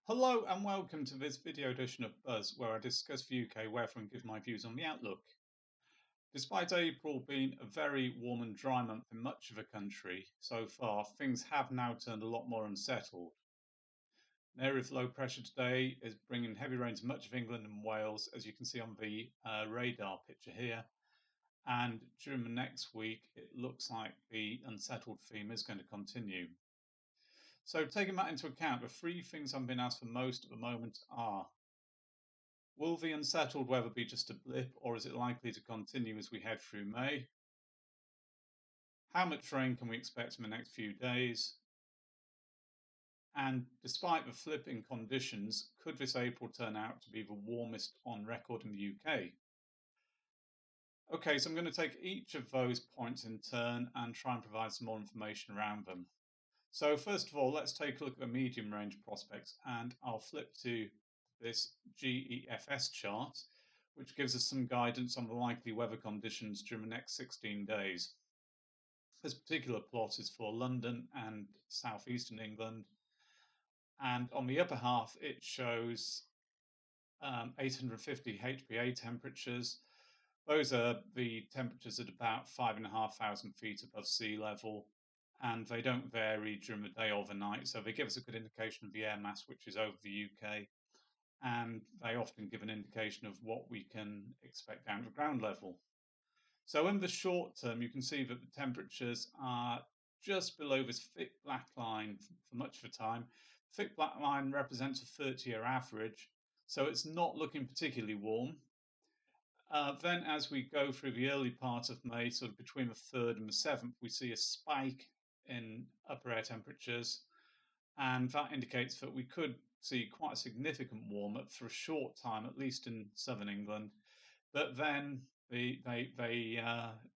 Hello and welcome to this video edition of Buzz, where I discuss the UK weather and give my views on the outlook. Despite April being a very warm and dry month in much of the country so far, things have now turned a lot more unsettled. An area of low pressure today is bringing heavy rain to much of England and Wales, as you can see on the radar picture here. And during the next week, it looks like the unsettled theme is going to continue. So taking that into account, the three things I'm being asked for most at the moment are: will the unsettled weather be just a blip, or is it likely to continue as we head through May? How much rain can we expect in the next few days? And despite the flipping conditions, could this April turn out to be the warmest on record in the UK? Okay, so I'm going to take each of those points in turn and try and provide some more information around them. So first of all, let's take a look at the medium range prospects, and I'll flip to this GEFS chart, which gives us some guidance on the likely weather conditions during the next 16 days. This particular plot is for London and southeastern England, and on the upper half it shows 850 HPA temperatures. Those are the temperatures at about 5,500 feet above sea level, and they don't vary during the day or the night, so they give us a good indication of the air mass which is over the UK, and they often give an indication of what we can expect down to ground level. So in the short term, you can see that the temperatures are just below this thick black line for much of the time. The thick black line represents a 30-year average, so it's not looking particularly warm. Then as we go through the early part of May, sort of between the 3rd and the 7th, we see a spike in upper air temperatures, and that indicates that we could see quite a significant warm up for a short time, at least in southern England. But then the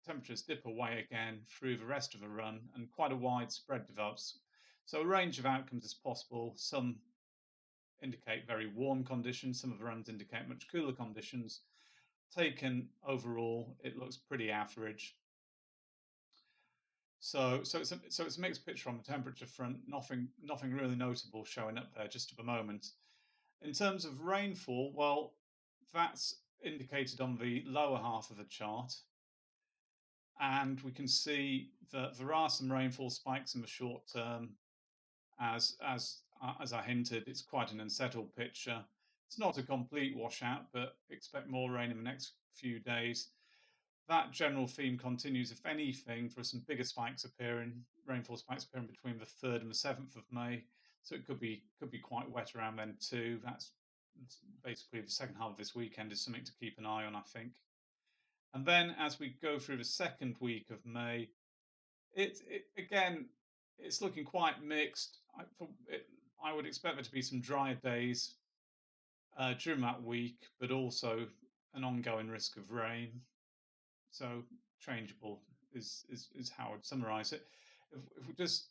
temperatures dip away again through the rest of the run, and quite a wide spread develops. So a range of outcomes is possible. Some indicate very warm conditions, some of the runs indicate much cooler conditions. Taken overall, it looks pretty average. So it's a mixed picture on the temperature front. Nothing really notable showing up there just at the moment. In terms of rainfall, well, that's indicated on the lower half of the chart, and we can see that there are some rainfall spikes in the short term. As I hinted, it's quite an unsettled picture. It's not a complete washout, but expect more rain in the next few days. That general theme continues. If anything, for some bigger spikes appearing, rainfall spikes appearing between the 3rd and the 7th of May. So it could be quite wet around then too. That's basically the second half of this weekend is something to keep an eye on, I think. And then as we go through the second week of May, again, it's looking quite mixed. I would expect there to be some drier days during that week, but also an ongoing risk of rain. So changeable is how I'd summarize it. If we just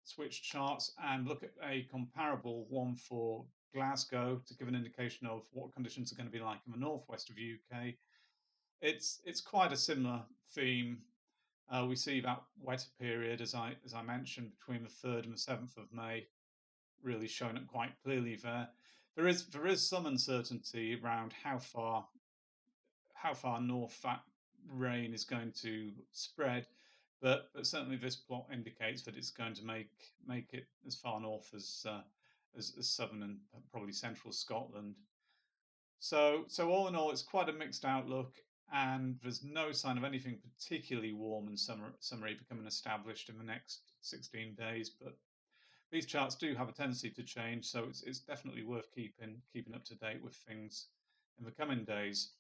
switch charts and look at a comparable one for Glasgow to give an indication of what conditions are going to be like in the northwest of the UK, it's quite a similar theme. We see that wetter period, as I mentioned, between the 3rd and the 7th of May, really showing up quite clearly there. There is some uncertainty around how far north that rain is going to spread, but certainly this plot indicates that it's going to make it as far north as southern and probably central Scotland. So all in all, it's quite a mixed outlook, and there's no sign of anything particularly warm and summery becoming established in the next 16 days. But these charts do have a tendency to change, so it's definitely worth keeping up to date with things in the coming days.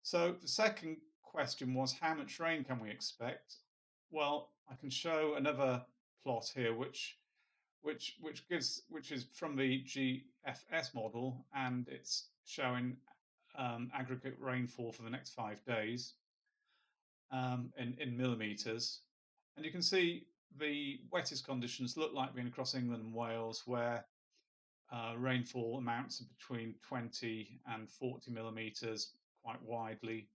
So the second question was, how much rain can we expect? Well, I can show another plot here, which is from the GFS model, and it's showing aggregate rainfall for the next 5 days in millimeters. And you can see the wettest conditions look like being across England and Wales, where rainfall amounts of between 20 and 40 millimeters quite widely.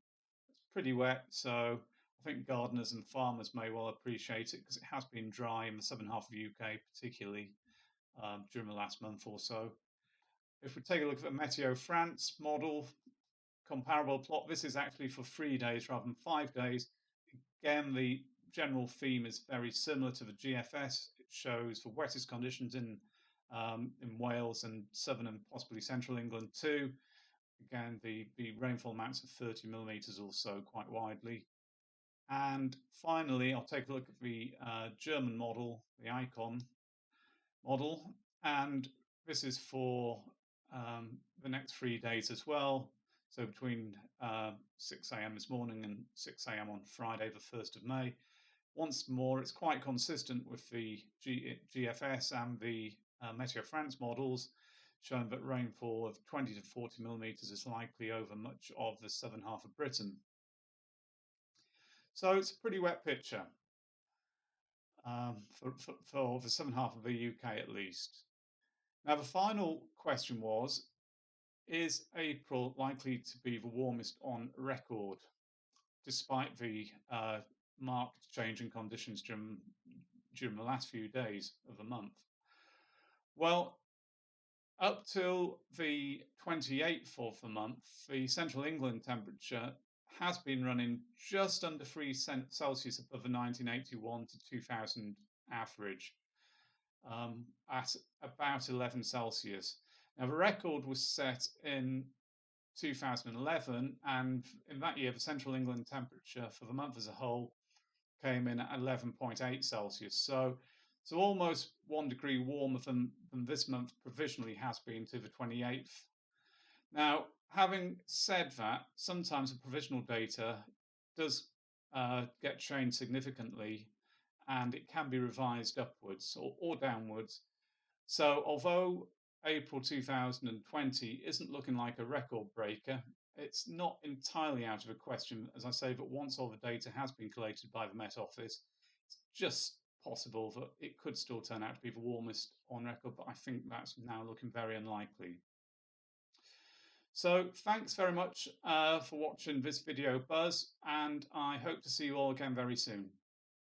It's pretty wet, so I think gardeners and farmers may well appreciate it, because it has been dry in the southern half of the UK particularly during the last month or so. If we take a look at the Mto France model comparable plot, this is actually for 3 days rather than 5 days. Again, the general theme is very similar to the GFS. It shows the wettest conditions in Wales and southern and possibly central England too. Again, the rainfall amounts of 30 millimeters or so quite widely. And finally, I'll take a look at the German model, the ICON model, and this is for the next 3 days as well. So between 6 a.m. this morning and 6 a.m. on Friday, the 1st of May. Once more, it's quite consistent with the GFS and the Mto France models, showing that rainfall of 20 to 40 millimeters is likely over much of the southern half of Britain. So it's a pretty wet picture for the southern half of the UK at least. Now, the final question was, is April likely to be the warmest on record, despite the marked change in conditions during the last few days of the month? Well, up till the 28th of the month, the central England temperature has been running just under 3 Celsius above the 1981 to 2000 average, at about 11 Celsius. Now, the record was set in 2011, and in that year, the central England temperature for the month as a whole came in at 11.8 Celsius. So almost 1 degree warmer than this month provisionally has been to the 28th. Now, having said that, sometimes the provisional data does get changed significantly, and it can be revised upwards or downwards. So although April 2020 isn't looking like a record breaker, it's not entirely out of the question, as I say, that once all the data has been collated by the Met Office, it's just possible that it could still turn out to be the warmest on record, but I think that's now looking very unlikely. So thanks very much for watching this video, Buzz, and I hope to see you all again very soon.